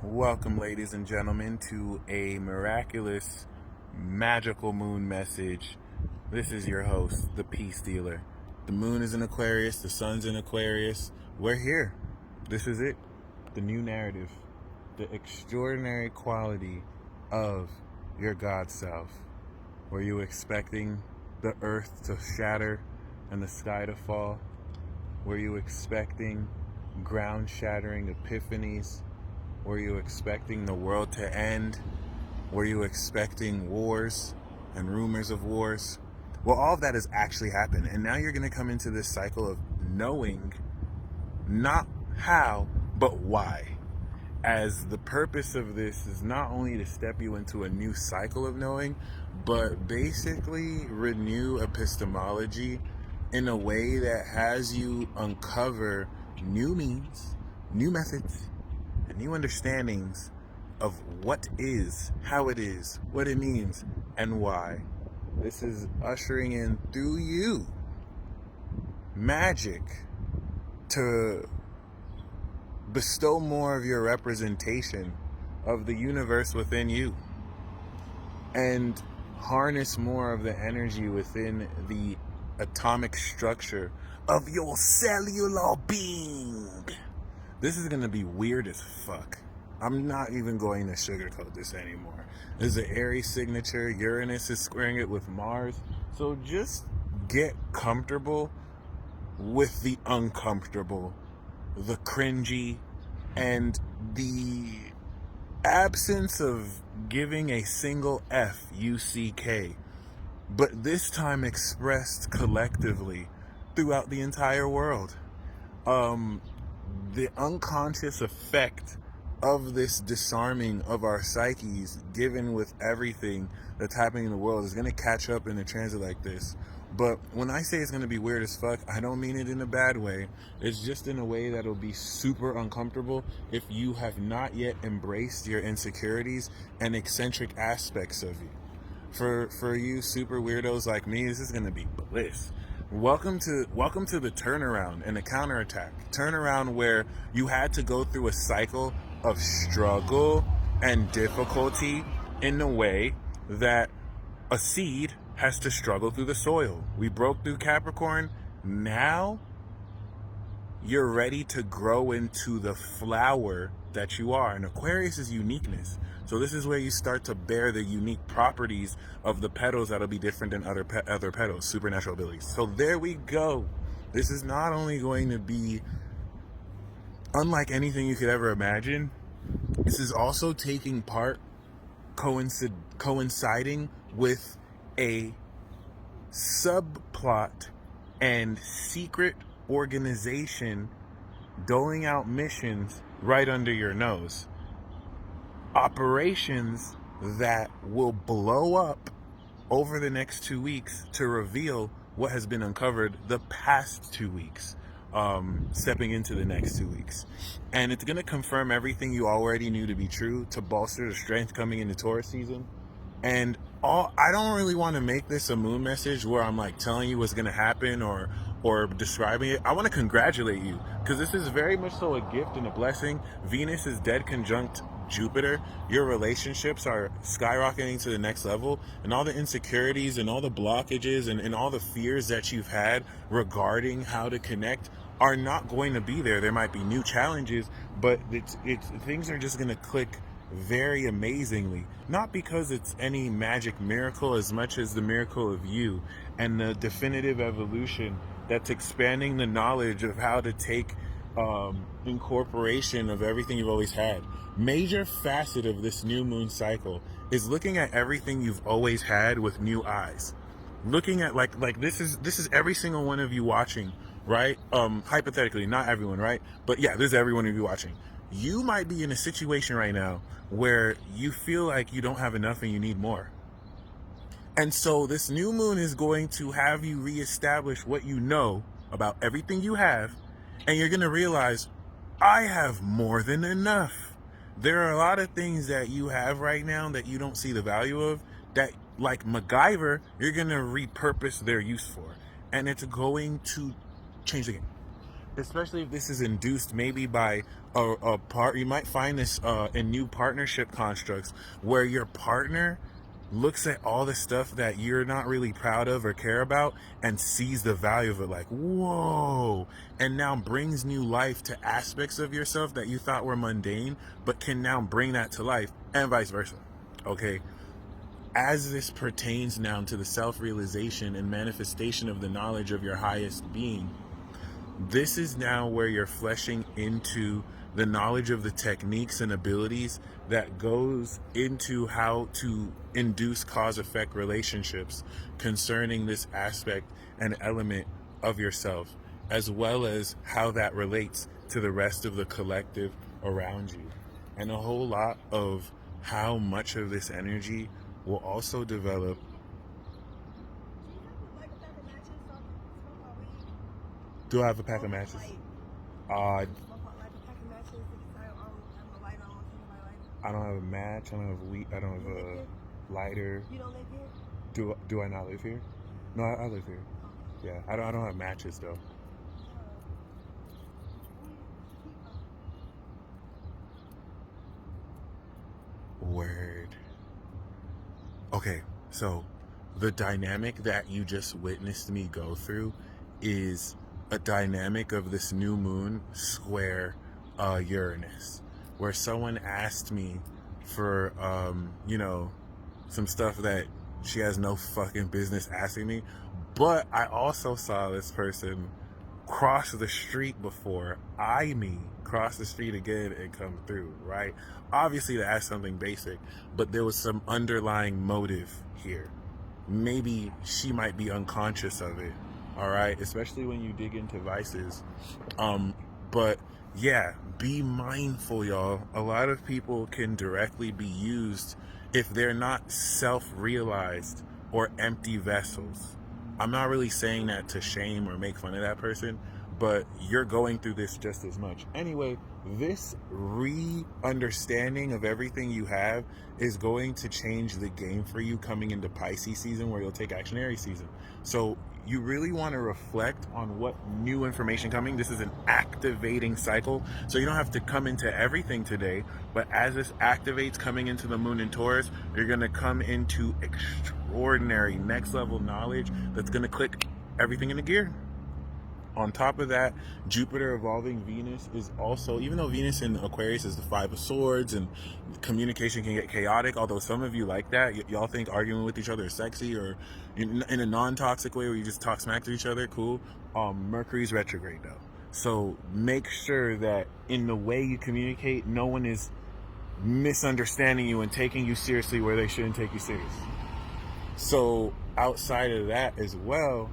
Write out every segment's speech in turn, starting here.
Welcome, ladies and gentlemen, to a miraculous, magical moon message. This is your host, the Peace Dealer. The moon is in Aquarius, the sun's in Aquarius. We're here. This is it. The new narrative. The extraordinary quality of your God self. Were you expecting the earth to shatter and the sky to fall? Were you expecting ground-shattering epiphanies? Were you expecting the world to end? Were you expecting wars and rumors of wars? Well, all of that has actually happened. And now you're going to come into this cycle of knowing not how, but why. As the purpose of this is not only to step you into a new cycle of knowing, but basically renew epistemology in a way that has you uncover new means, new methods, and new understandings of what is, how it is, what it means, and why. This is ushering in through you magic to bestow more of your representation of the universe within you and harness more of the energy within the atomic structure of your cellular being. This is going to be weird as fuck. I'm not even going to sugarcoat this anymore. There's an Aries signature. Uranus is squaring it with Mars. So just get comfortable with the uncomfortable, the cringy, and the absence of giving a single F-U-C-K, but this time expressed collectively throughout the entire world. The unconscious effect of this disarming of our psyches, given with everything that's happening in the world, is going to catch up in a transit like this. But when I say it's going to be weird as fuck, I don't mean it in a bad way. It's just in a way that'll be super uncomfortable if you have not yet embraced your insecurities and eccentric aspects of you. For you super weirdos like me, this is going to be bliss. Welcome to the turnaround and the counterattack. Turnaround where you had to go through a cycle of struggle and difficulty in the way that a seed has to struggle through the soil. We broke through Capricorn. Now you're ready to grow into the flower that you are. And Aquarius is uniqueness. So this is where you start to bear the unique properties of the petals that'll be different than other petals, supernatural abilities. So there we go. This is not only going to be unlike anything you could ever imagine, this is also taking part, coinciding with a subplot and secret organization doling out missions right under your nose. Operations that will blow up over the next 2 weeks to reveal what has been uncovered the past 2 weeks, stepping into the next 2 weeks. And it's going to confirm everything you already knew to be true, to bolster the strength coming into Taurus season. And I don't really want to make this a moon message where I'm like telling you what's going to happen or describing it. I want to congratulate you, because this is very much so a gift and a blessing. Venus is dead conjunct Jupiter. Your relationships are skyrocketing to the next level, and all the insecurities and all the blockages and all the fears that you've had regarding how to connect are not going to be there. There might be new challenges, but it's things are just going to click very amazingly, not because it's any magic miracle as much as the miracle of you and the definitive evolution that's expanding the knowledge of how to take incorporation of everything you've always had. Major facet of this new moon cycle is looking at everything you've always had with new eyes. Looking at like this is every single one of you watching, right? Hypothetically, not everyone, right? But yeah, there's every one of you watching. You might be in a situation right now where you feel like you don't have enough and you need more. And so this new moon is going to have you reestablish what you know about everything you have, and you're going to realize, I have more than enough. There are a lot of things that you have right now that you don't see the value of, that like MacGyver, you're going to repurpose their use for. And it's going to change the game. especially if this is induced maybe by You might find this in new partnership constructs where your partner looks at all the stuff that you're not really proud of or care about and sees the value of it, like, whoa, and now brings new life to aspects of yourself that you thought were mundane, but can now bring that to life, and vice versa. Okay, as this pertains now to the self-realization and manifestation of the knowledge of your highest being, this is now where you're fleshing into the knowledge of the techniques and abilities that goes into how to induce cause-effect relationships concerning this aspect and element of yourself, as well as how that relates to the rest of the collective around you. And a whole lot of how much of this energy will also develop. Do I have a pack of matches? I don't have a match. I don't have weed. I don't have a lighter. You don't live here? Do I not live here? No, I live here. Yeah, I don't have matches though. Word. Okay, so the dynamic that you just witnessed me go through is a dynamic of this new moon square Uranus, where someone asked me for some stuff that she has no fucking business asking me, but I also saw this person cross the street before cross the street again and come through, right? Obviously to ask something basic, but there was some underlying motive here. Maybe she might be unconscious of it, all right? Especially when you dig into vices. But yeah, be mindful, y'all. A lot of people can directly be used if they're not self-realized or empty vessels. I'm not really saying that to shame or make fun of that person, but you're going through this just as much. Anyway, this re-understanding of everything you have is going to change the game for you coming into Pisces season, where you'll take action Aries season. So you really want to reflect on what new information coming. This is an activating cycle, so you don't have to come into everything today, but as this activates coming into the moon in Taurus, you're going to come into extraordinary next level knowledge that's going to click everything into gear. On top of that, Jupiter evolving Venus is also, even though Venus in Aquarius is the Five of Swords and communication can get chaotic, although some of you like that, y'all think arguing with each other is sexy, or in a non-toxic way where you just talk smack to each other, cool. Mercury's retrograde though. So make sure that in the way you communicate, no one is misunderstanding you and taking you seriously where they shouldn't take you serious. So outside of that as well,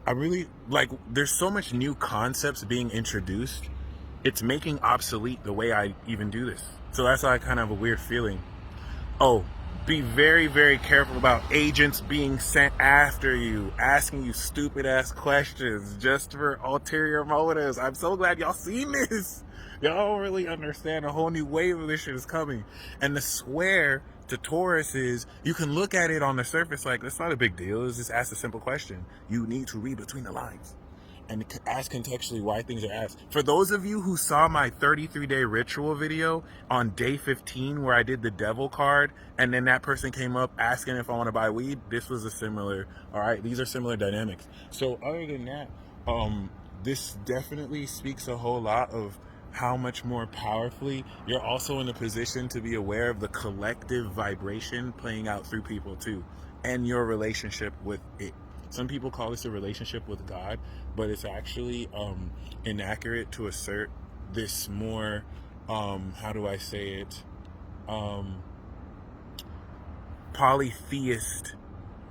I really like, there's so much new concepts being introduced. It's making obsolete the way I even do this. So that's why I kind of have a weird feeling. Oh, be very, very careful about agents being sent after you, asking you stupid ass questions just for ulterior motives. I'm so glad y'all seen this. Y'all don't really understand a whole new wave of this shit is coming. And the square to Taurus is, you can look at it on the surface like, that's not a big deal. It's just ask a simple question. You need to read between the lines and ask contextually why things are asked. For those of you who saw my 33-day ritual video on day 15 where I did the devil card and then that person came up asking if I want to buy weed, this was a similar, all right, these are similar dynamics. So other than that, this definitely speaks a whole lot of how much more powerfully you're also in a position to be aware of the collective vibration playing out through people too, and your relationship with it. Some people call this a relationship with God, but it's actually inaccurate to assert this more, how do I say it, polytheist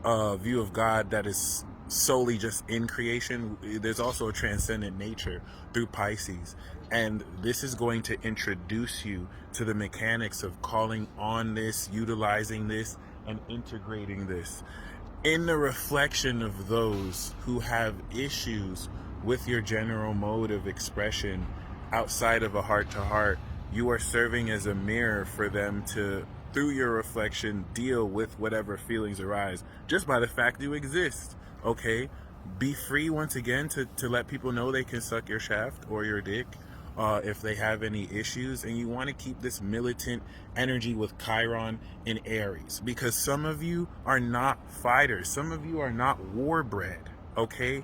view of God that is solely just in creation. There's also a transcendent nature through Pisces, and this is going to introduce you to the mechanics of calling on this, utilizing this, and integrating this. In the reflection of those who have issues with your general mode of expression outside of a heart-to-heart, you are serving as a mirror for them to, through your reflection, deal with whatever feelings arise just by the fact you exist. Okay, be free once again to let people know they can suck your shaft or your dick if they have any issues. And you want to keep this militant energy with Chiron in Aries, because some of you are not fighters. Some of you are not war bred, okay?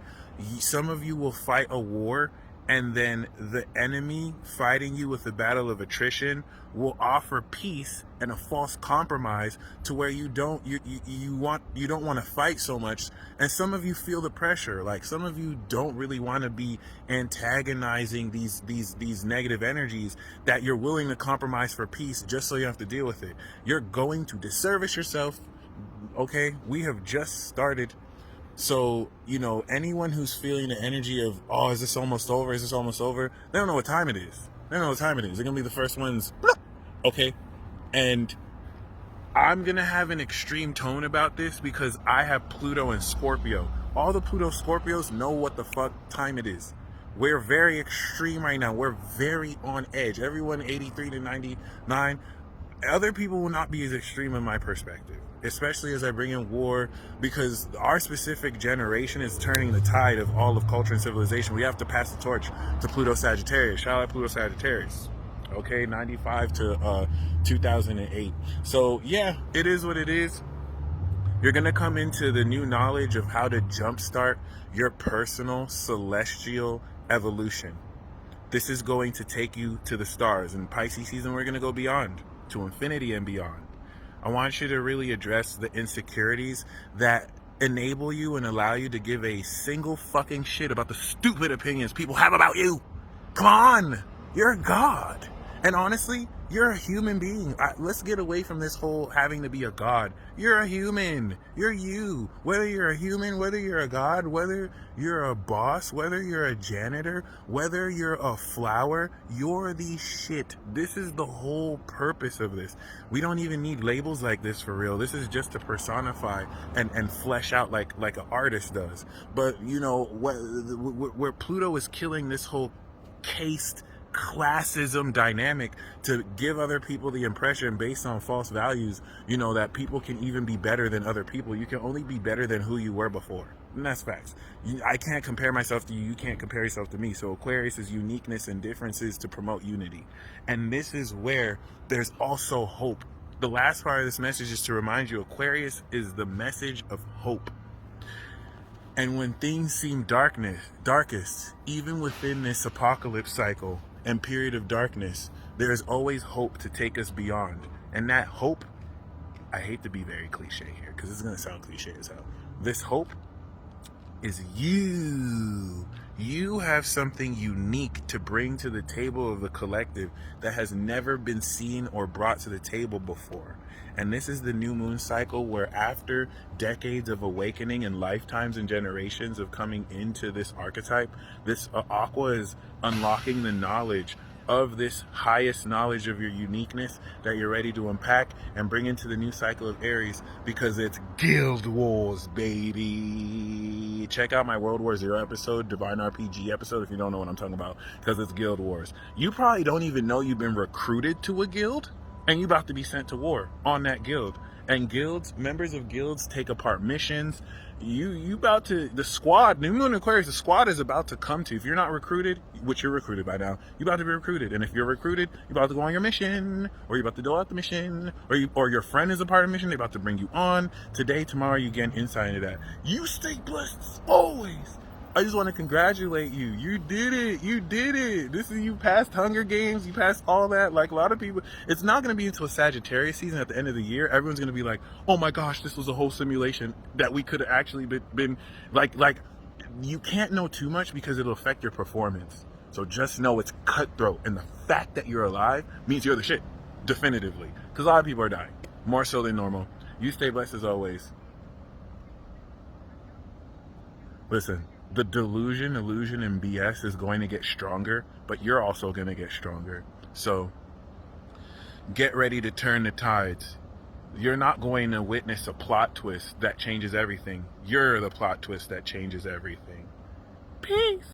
Some of you will fight a war, and then the enemy fighting you with the battle of attrition will offer peace and a false compromise to where you don't want to fight so much. And some of you feel the pressure. Like, some of you don't really want to be antagonizing these negative energies, that you're willing to compromise for peace just so you have to deal with it. You're going to disservice yourself. Okay, we have just started. So, anyone who's feeling the energy of, oh, is this almost over? Is this almost over? They don't know what time it is. They don't know what time it is. They're going to be the first ones. Okay. And I'm going to have an extreme tone about this because I have Pluto and Scorpio. All the Pluto Scorpios know what the fuck time it is. We're very extreme right now. We're very on edge. Everyone 83 to 99. Other people will not be as extreme in my perspective, especially as I bring in war, because our specific generation is turning the tide of all of culture and civilization. We have to pass the torch to Pluto Sagittarius. Shout out Pluto Sagittarius. Okay, 95 to 2008. So yeah, it is what it is. You're going to come into the new knowledge of how to jumpstart your personal celestial evolution. This is going to take you to the stars. In Pisces season, we're going to go beyond, to infinity and beyond. I want you to really address the insecurities that enable you and allow you to give a single fucking shit about the stupid opinions people have about you. Come on, you're a god. And honestly, you're a human being. Let's get away from this whole having to be a god. You're a human. You're you. Whether you're a human, whether you're a god, whether you're a boss, whether you're a janitor, whether you're a flower, you're the shit. This is the whole purpose of this. We don't even need labels like this for real. This is just to personify and flesh out like an artist does. But, where Pluto is killing this whole caste classism dynamic to give other people the impression based on false values, that people can even be better than other people. You can only be better than who you were before. And that's facts. I can't compare myself to you. You can't compare yourself to me. So Aquarius is uniqueness and differences to promote unity. And this is where there's also hope. The last part of this message is to remind you, Aquarius is the message of hope. And when things seem darkest, even within this apocalypse cycle and period of darkness, there is always hope to take us beyond. And that hope, I hate to be very cliche here because it's going to sound cliche as hell. This hope is you. You have something unique to bring to the table of the collective that has never been seen or brought to the table before. And this is the new moon cycle where, after decades of awakening and lifetimes and generations of coming into this archetype, this Aqua is unlocking the knowledge of this highest knowledge of your uniqueness that you're ready to unpack and bring into the new cycle of Aries, because it's Guild Wars, baby. Check out my World War Zero episode, Divine RPG episode, if you don't know what I'm talking about, because it's Guild Wars. You probably don't even know you've been recruited to a guild, and you're about to be sent to war on that guild. And guilds, members of guilds take apart missions. You about to, the squad, New Moon Aquarius, the squad is about to come to. If you're not recruited, which you're recruited by now, you're about to be recruited. And if you're recruited, you're about to go on your mission, or you're about to do out the mission, or your friend is a part of the mission, they're about to bring you on. Today, tomorrow, you get insight into that. You stay blessed always. I just want to congratulate you. You did it. You did it. You passed Hunger Games. You passed all that. Like, a lot of people, it's not going to be until Sagittarius season at the end of the year. Everyone's going to be like, oh my gosh, this was a whole simulation that we could have actually been like, you can't know too much because it'll affect your performance. So just know it's cutthroat. And the fact that you're alive means you're the shit. Definitively. Because a lot of people are dying. More so than normal. You stay blessed as always. Listen. The delusion, illusion, and BS is going to get stronger, but you're also going to get stronger. So get ready to turn the tides. You're not going to witness a plot twist that changes everything. You're the plot twist that changes everything. Peace.